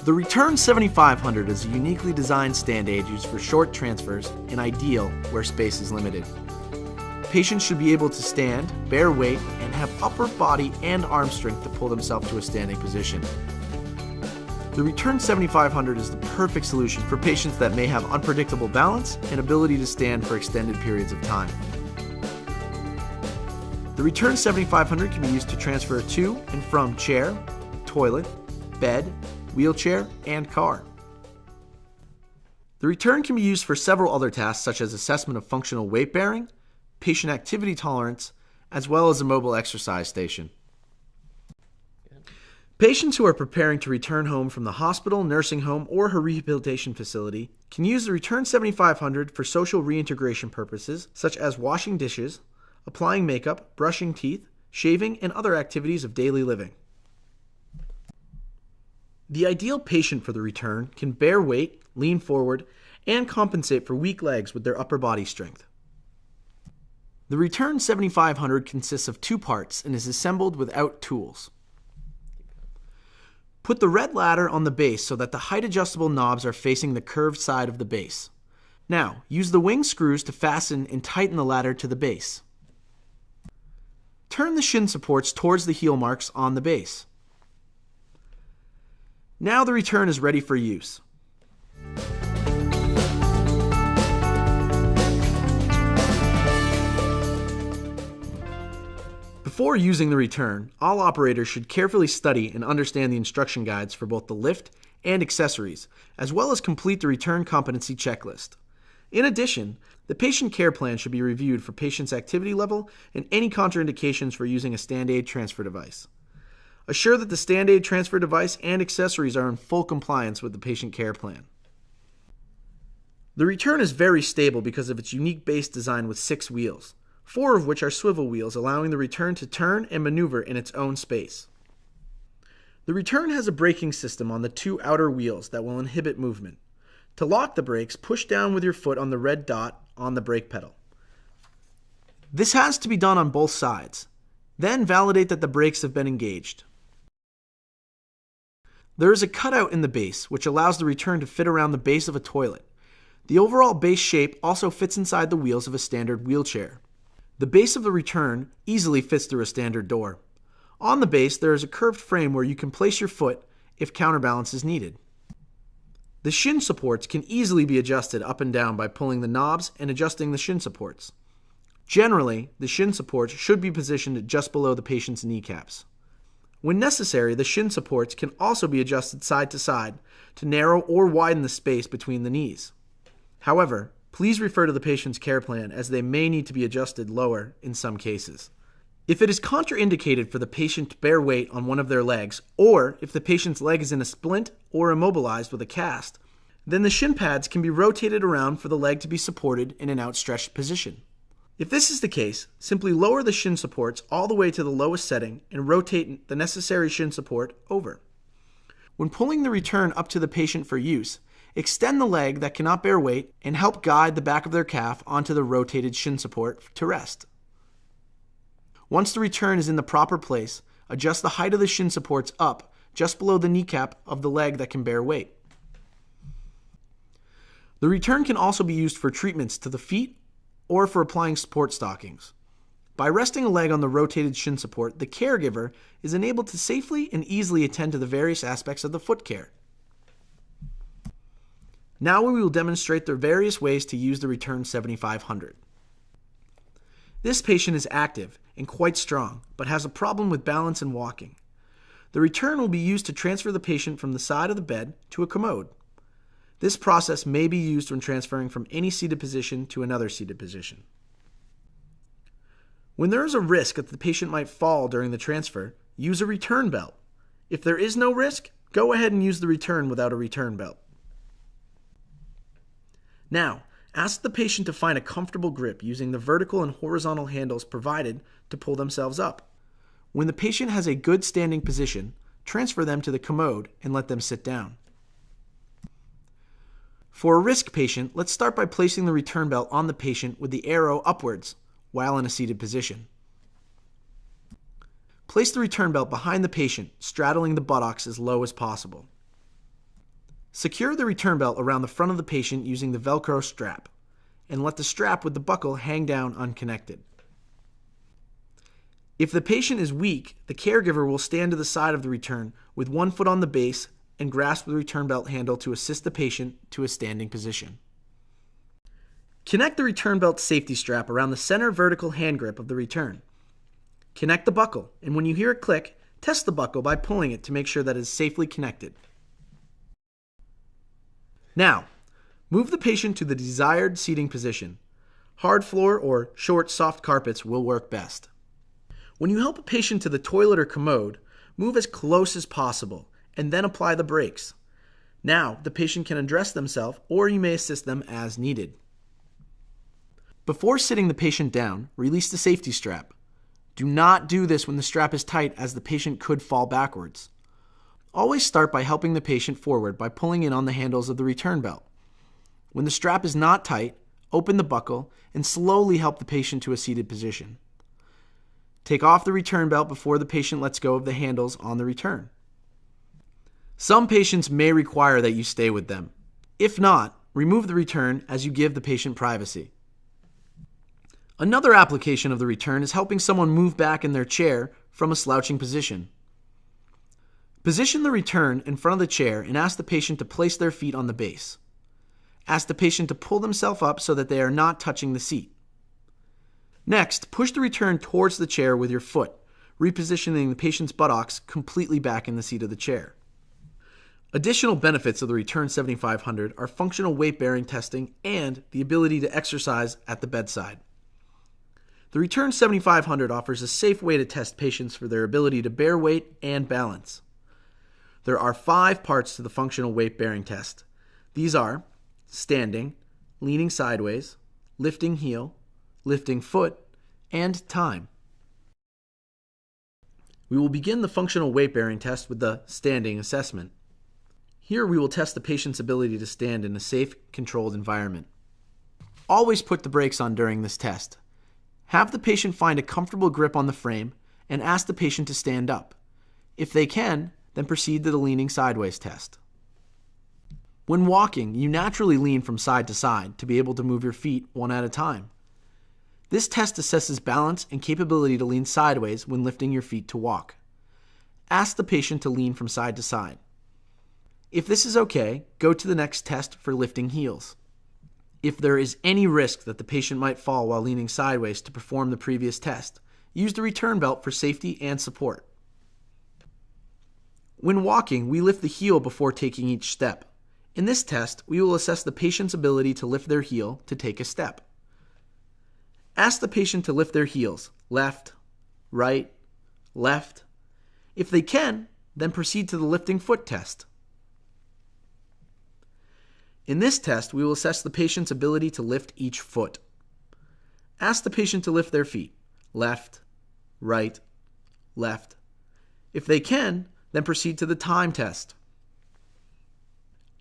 The ReTurn 7500 is a uniquely designed stand aid used for short transfers and ideal where space is limited. Patients should be able to stand, bear weight, and have upper body and arm strength to pull themselves to a standing position. The ReTurn 7500 is the perfect solution for patients that may have unpredictable balance and ability to stand for extended periods of time. The ReTurn 7500 can be used to transfer to and from chair, toilet, bed, wheelchair, and car. The ReTurn can be used for several other tasks such as assessment of functional weight bearing, patient activity tolerance, as well as a mobile exercise station. Patients who are preparing to return home from the hospital, nursing home, or a rehabilitation facility can use the ReTurn 7500 for social reintegration purposes such as washing dishes, applying makeup, brushing teeth, shaving, and other activities of daily living. The ideal patient for the ReTurn can bear weight, lean forward, and compensate for weak legs with their upper body strength. The ReTurn 7500 consists of two parts and is assembled without tools. Put the red ladder on the base so that the height adjustable knobs are facing the curved side of the base. Now, use the wing screws to fasten and tighten the ladder to the base. Turn the shin supports towards the heel marks on the base. Now the ReTurn is ready for use. Before using the ReTurn, all operators should carefully study and understand the instruction guides for both the lift and accessories, as well as complete the ReTurn competency checklist. In addition, the patient care plan should be reviewed for patient's activity level and any contraindications for using a stand aid transfer device. Assure that the stand aid transfer device and accessories are in full compliance with the patient care plan. The ReTurn is very stable because of its unique base design with 6 wheels, 4 of which are swivel wheels, allowing the ReTurn to turn and maneuver in its own space. The ReTurn has a braking system on the 2 outer wheels that will inhibit movement. To lock the brakes, push down with your foot on the red dot on the brake pedal. This has to be done on both sides. Then validate that the brakes have been engaged. There is a cutout in the base, which allows the ReTurn to fit around the base of a toilet. The overall base shape also fits inside the wheels of a standard wheelchair. The base of the ReTurn easily fits through a standard door. On the base, there is a curved frame where you can place your foot if counterbalance is needed. The shin supports can easily be adjusted up and down by pulling the knobs and adjusting the shin supports. Generally, the shin supports should be positioned just below the patient's kneecaps. When necessary, the shin supports can also be adjusted side to narrow or widen the space between the knees. However, please refer to the patient's care plan as they may need to be adjusted lower in some cases. If it is contraindicated for the patient to bear weight on one of their legs, or if the patient's leg is in a splint or immobilized with a cast, then the shin pads can be rotated around for the leg to be supported in an outstretched position. If this is the case, simply lower the shin supports all the way to the lowest setting and rotate the necessary shin support over. When pulling the ReTurn up to the patient for use, extend the leg that cannot bear weight and help guide the back of their calf onto the rotated shin support to rest. Once the ReTurn is in the proper place, adjust the height of the shin supports up just below the kneecap of the leg that can bear weight. The ReTurn can also be used for treatments to the feet or for applying support stockings. By resting a leg on the rotated shin support, the caregiver is enabled to safely and easily attend to the various aspects of the foot care. Now we will demonstrate the various ways to use the ReTurn 7500. This patient is active and quite strong, but has a problem with balance and walking. The ReTurn will be used to transfer the patient from the side of the bed to a commode. This process may be used when transferring from any seated position to another seated position. When there is a risk that the patient might fall during the transfer, use a ReTurn belt. If there is no risk, go ahead and use the ReTurn without a ReTurn belt. Now, ask the patient to find a comfortable grip using the vertical and horizontal handles provided to pull themselves up. When the patient has a good standing position, transfer them to the commode and let them sit down. For a risk patient, let's start by placing the ReTurn belt on the patient with the arrow upwards while in a seated position. Place the ReTurn belt behind the patient, straddling the buttocks as low as possible. Secure the return belt around the front of the patient using the Velcro strap, and let the strap with the buckle hang down unconnected. If the patient is weak, the caregiver will stand to the side of the return with one foot on the base and grasp the return belt handle to assist the patient to a standing position. Connect the return belt safety strap around the center vertical hand grip of the return. Connect the buckle, and when you hear it click, test the buckle by pulling it to make sure that it is safely connected. Now, move the patient to the desired seating position. Hard floor or short, soft carpets will work best. When you help a patient to the toilet or commode, move as close as possible and then apply the brakes. Now, the patient can undress themselves, or you may assist them as needed. Before sitting the patient down, release the safety strap. Do not do this when the strap is tight, as the patient could fall backwards. Always start by helping the patient forward by pulling in on the handles of the return belt. When the strap is not tight, open the buckle and slowly help the patient to a seated position. Take off the return belt before the patient lets go of the handles on the return. Some patients may require that you stay with them. If not, remove the return as you give the patient privacy. Another application of the return is helping someone move back in their chair from a slouching position. Position the return in front of the chair and ask the patient to place their feet on the base. Ask the patient to pull themselves up so that they are not touching the seat. Next, push the return towards the chair with your foot, repositioning the patient's buttocks completely back in the seat of the chair. Additional benefits of the ReTurn 7500 are functional weight-bearing testing and the ability to exercise at the bedside. The ReTurn 7500 offers a safe way to test patients for their ability to bear weight and balance. There are 5 parts to the functional weight-bearing test. These are standing, leaning sideways, lifting heel, lifting foot, and time. We will begin the functional weight-bearing test with the standing assessment. Here we will test the patient's ability to stand in a safe, controlled environment. Always put the brakes on during this test. Have the patient find a comfortable grip on the frame and ask the patient to stand up. If they can, then proceed to the leaning sideways test. When walking, you naturally lean from side to side to be able to move your feet one at a time. This test assesses balance and capability to lean sideways when lifting your feet to walk. Ask the patient to lean from side to side. If this is okay, go to the next test for lifting heels. If there is any risk that the patient might fall while leaning sideways to perform the previous test, use the return belt for safety and support. When walking, we lift the heel before taking each step. In this test, we will assess the patient's ability to lift their heel to take a step. Ask the patient to lift their heels, left, right, left. If they can, then proceed to the lifting foot test. In this test, we will assess the patient's ability to lift each foot. Ask the patient to lift their feet, left, right, left. If they can, then proceed to the time test.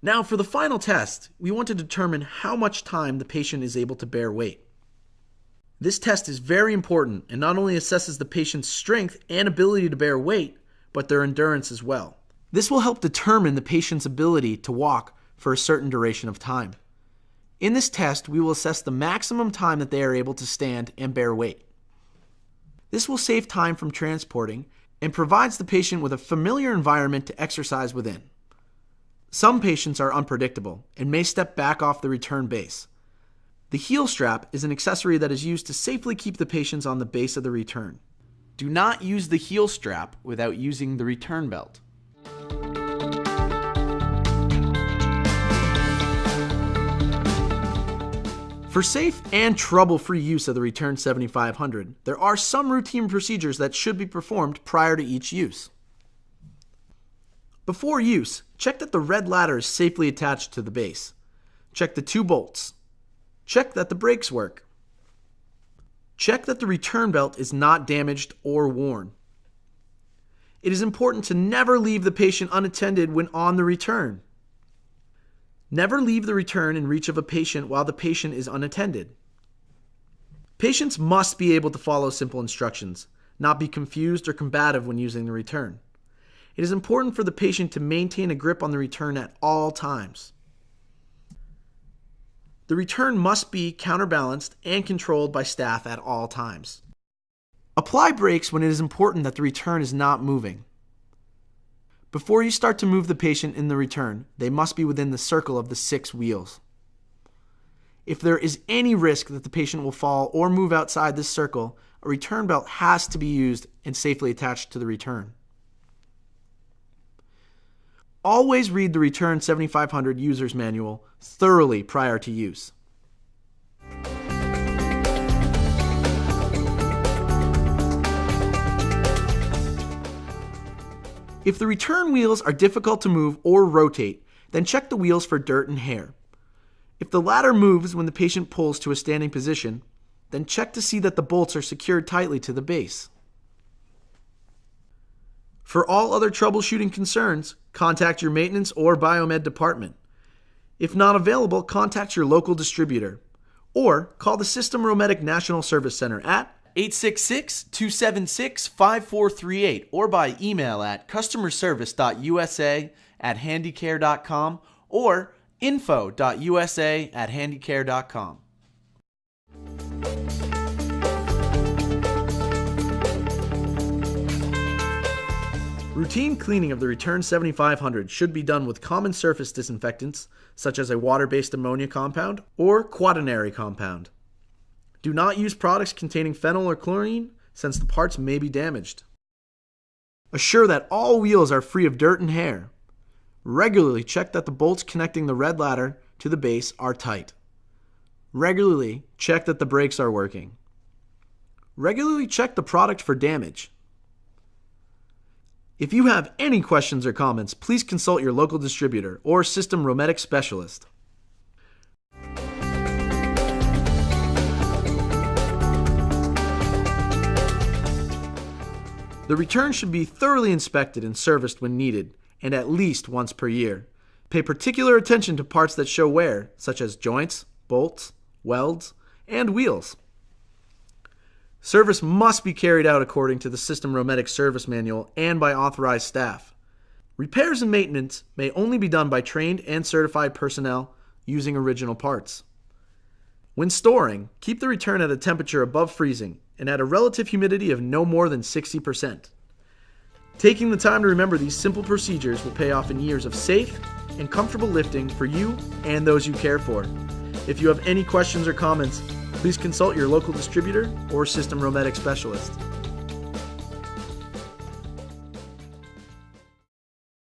Now for the final test, we want to determine how much time the patient is able to bear weight. This test is very important and not only assesses the patient's strength and ability to bear weight, but their endurance as well. This will help determine the patient's ability to walk for a certain duration of time. In this test, we will assess the maximum time that they are able to stand and bear weight. This will save time from transporting and provides the patient with a familiar environment to exercise within. Some patients are unpredictable and may step back off the return base. The heel strap is an accessory that is used to safely keep the patients on the base of the return. Do not use the heel strap without using the return belt. For safe and trouble-free use of the ReTurn 7500, there are some routine procedures that should be performed prior to each use. Before use, check that the red ladder is safely attached to the base. Check the 2 bolts. Check that the brakes work. Check that the return belt is not damaged or worn. It is important to never leave the patient unattended when on the return. Never leave the return in reach of a patient while the patient is unattended. Patients must be able to follow simple instructions, not be confused or combative when using the return. it is important for the patient to maintain a grip on the return at all times. The return must be counterbalanced and controlled by staff at all times. Apply brakes when it is important that the return is not moving. Before you start to move the patient in the return, they must be within the circle of the 6 wheels. If there is any risk that the patient will fall or move outside this circle, a return belt has to be used and safely attached to the return. Always read the ReTurn 7500 user's manual thoroughly prior to use. If the return wheels are difficult to move or rotate, then check the wheels for dirt and hair. If the latter moves when the patient pulls to a standing position, then check to see that the bolts are secured tightly to the base. For all other troubleshooting concerns, contact your maintenance or biomed department. If not available, contact your local distributor or call the System Romedic National Service Center at 866-276-5438 or by email at customerservice.usa@handycare.com or info.usa@handycare.com. Routine cleaning of the ReTurn 7500 should be done with common surface disinfectants such as a water-based ammonia compound or quaternary compound. Do not use products containing phenyl or chlorine since the parts may be damaged. Assure that all wheels are free of dirt and hair. Regularly check that the bolts connecting the red ladder to the base are tight. Regularly check that the brakes are working. Regularly check the product for damage. If you have any questions or comments, please consult your local distributor or System Romedic specialist. The return should be thoroughly inspected and serviced when needed, and at least once per year. Pay particular attention to parts that show wear, such as joints, bolts, welds, and wheels. Service must be carried out according to the System Romedic Service Manual and by authorized staff. Repairs and maintenance may only be done by trained and certified personnel using original parts. When storing, keep the return at a temperature above freezing and at a relative humidity of no more than 60%. Taking the time to remember these simple procedures will pay off in years of safe and comfortable lifting for you and those you care for. If you have any questions or comments, please consult your local distributor or System Romedic specialist.